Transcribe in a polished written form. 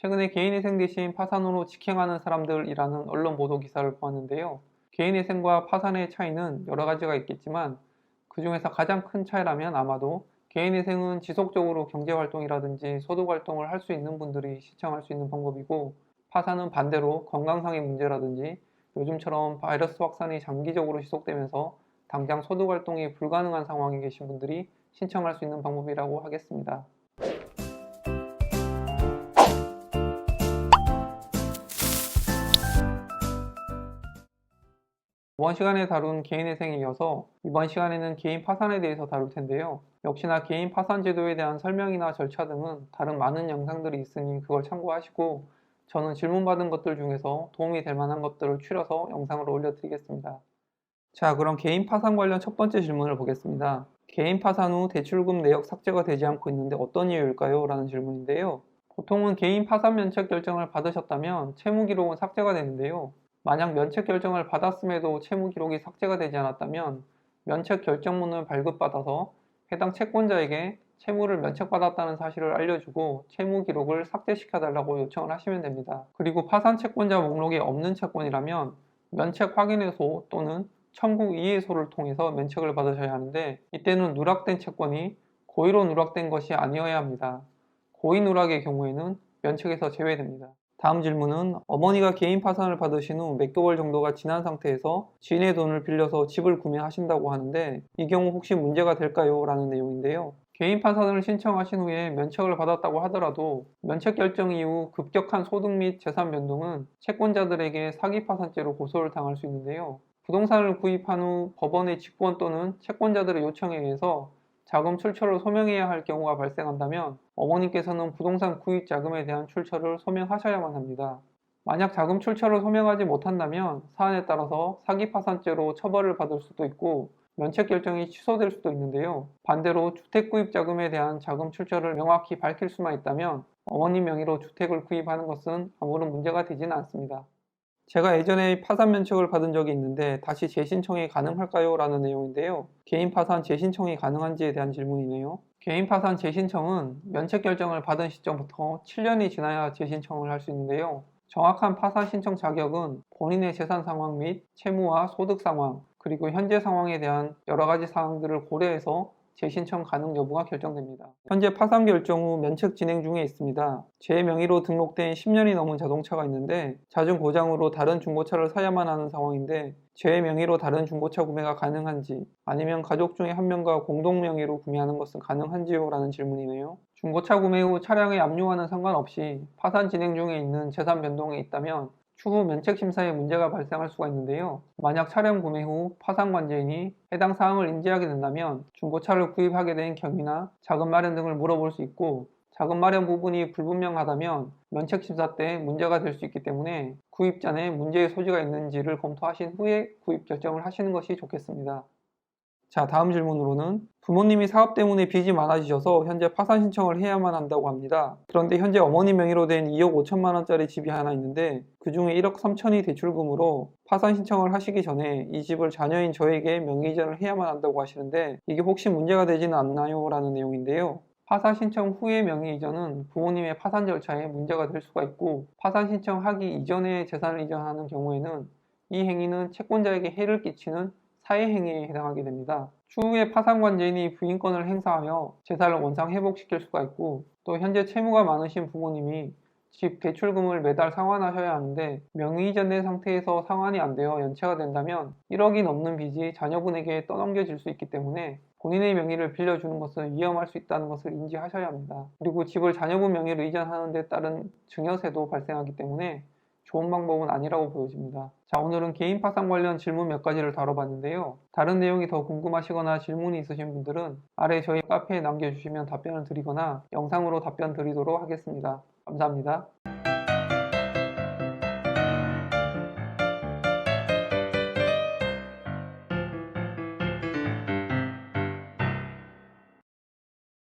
최근에 개인회생 대신 파산으로 직행하는 사람들이라는 언론 보도 기사를 보았는데요. 개인회생과 파산의 차이는 여러 가지가 있겠지만 그 중에서 가장 큰 차이라면 아마도 개인회생은 지속적으로 경제활동이라든지 소득활동을 할 수 있는 분들이 신청할 수 있는 방법이고, 파산은 반대로 건강상의 문제라든지 요즘처럼 바이러스 확산이 장기적으로 지속되면서 당장 소득활동이 불가능한 상황에 계신 분들이 신청할 수 있는 방법이라고 하겠습니다. 이번 시간에 다룬 개인회생에 이어서 이번 시간에는 개인 파산에 대해서 다룰 텐데요. 역시나 개인 파산 제도에 대한 설명이나 절차 등은 다른 많은 영상들이 있으니 그걸 참고하시고, 저는 질문받은 것들 중에서 도움이 될 만한 것들을 추려서 영상으로 올려드리겠습니다. 자, 그럼 개인 파산 관련 첫 번째 질문을 보겠습니다. 개인 파산 후 대출금 내역 삭제가 되지 않고 있는데 어떤 이유일까요? 라는 질문인데요. 보통은 개인 파산 면책 결정을 받으셨다면 채무 기록은 삭제가 되는데요. 만약 면책 결정을 받았음에도 채무 기록이 삭제가 되지 않았다면 면책 결정문을 발급받아서 해당 채권자에게 채무를 면책받았다는 사실을 알려주고 채무 기록을 삭제시켜달라고 요청을 하시면 됩니다. 그리고 파산 채권자 목록에 없는 채권이라면 면책 확인회소 또는 청구 이의소를 통해서 면책을 받으셔야 하는데, 이때는 누락된 채권이 고의로 누락된 것이 아니어야 합니다. 고의 누락의 경우에는 면책에서 제외됩니다. 다음 질문은 어머니가 개인 파산을 받으신 후 몇 개월 정도가 지난 상태에서 지인의 돈을 빌려서 집을 구매하신다고 하는데 이 경우 혹시 문제가 될까요? 라는 내용인데요. 개인 파산을 신청하신 후에 면책을 받았다고 하더라도 면책 결정 이후 급격한 소득 및 재산 변동은 채권자들에게 사기 파산죄로 고소를 당할 수 있는데요. 부동산을 구입한 후 법원의 직권 또는 채권자들의 요청에 의해서 자금 출처를 소명해야 할 경우가 발생한다면 어머님께서는 부동산 구입 자금에 대한 출처를 소명하셔야만 합니다. 만약 자금 출처를 소명하지 못한다면 사안에 따라서 사기파산죄로 처벌을 받을 수도 있고 면책 결정이 취소될 수도 있는데요. 반대로 주택 구입 자금에 대한 자금 출처를 명확히 밝힐 수만 있다면 어머님 명의로 주택을 구입하는 것은 아무런 문제가 되지는 않습니다. 제가 예전에 파산 면책을 받은 적이 있는데 다시 재신청이 가능할까요? 라는 내용인데요. 개인 파산 재신청이 가능한지에 대한 질문이네요. 개인 파산 재신청은 면책 결정을 받은 시점부터 7년이 지나야 재신청을 할 수 있는데요. 정확한 파산 신청 자격은 본인의 재산 상황 및 채무와 소득 상황, 그리고 현재 상황에 대한 여러 가지 사항들을 고려해서 재신청 가능 여부가 결정됩니다. 현재 파산 결정 후 면책 진행 중에 있습니다. 제 명의로 등록된 10년이 넘은 자동차가 있는데 잦은 고장으로 다른 중고차를 사야만 하는 상황인데, 제 명의로 다른 중고차 구매가 가능한지, 아니면 가족 중에 한 명과 공동 명의로 구매하는 것은 가능한지요? 라는 질문이네요. 중고차 구매 후 차량의 압류와는 상관없이 파산 진행 중에 있는 재산 변동이 있다면 추후 면책 심사에 문제가 발생할 수가 있는데요. 만약 차량 구매 후 파산 관계인이 해당 사항을 인지하게 된다면 중고차를 구입하게 된 경위나 자금 마련 등을 물어볼 수 있고, 자금 마련 부분이 불분명하다면 면책 심사 때 문제가 될 수 있기 때문에 구입 전에 문제의 소지가 있는지를 검토하신 후에 구입 결정을 하시는 것이 좋겠습니다. 자, 다음 질문으로는 부모님이 사업 때문에 빚이 많아지셔서 현재 파산 신청을 해야만 한다고 합니다. 그런데 현재 어머니 명의로 된 2억 5천만 원짜리 집이 하나 있는데 그 중에 1억 3천이 대출금으로 파산 신청을 하시기 전에 이 집을 자녀인 저에게 명의 이전을 해야만 한다고 하시는데 이게 혹시 문제가 되지는 않나요? 라는 내용인데요. 파산 신청 후의 명의 이전은 부모님의 파산 절차에 문제가 될 수가 있고, 파산 신청하기 이전에 재산을 이전하는 경우에는 이 행위는 채권자에게 해를 끼치는 사회행위에 해당하게 됩니다. 추후에 파산관계인이 부인권을 행사하여 재산을 원상 회복시킬 수가 있고, 또 현재 채무가 많으신 부모님이 집 대출금을 매달 상환하셔야 하는데 명의 이전된 상태에서 상환이 안 되어 연체가 된다면 1억이 넘는 빚이 자녀분에게 떠넘겨질 수 있기 때문에 본인의 명의를 빌려주는 것은 위험할 수 있다는 것을 인지하셔야 합니다. 그리고 집을 자녀분 명의로 이전하는 데 따른 증여세도 발생하기 때문에 좋은 방법은 아니라고 보여집니다. 자, 오늘은 개인 파산 관련 질문 몇 가지를 다뤄봤는데요. 다른 내용이 더 궁금하시거나 질문이 있으신 분들은 아래 저희 카페에 남겨주시면 답변을 드리거나 영상으로 답변 드리도록 하겠습니다. 감사합니다.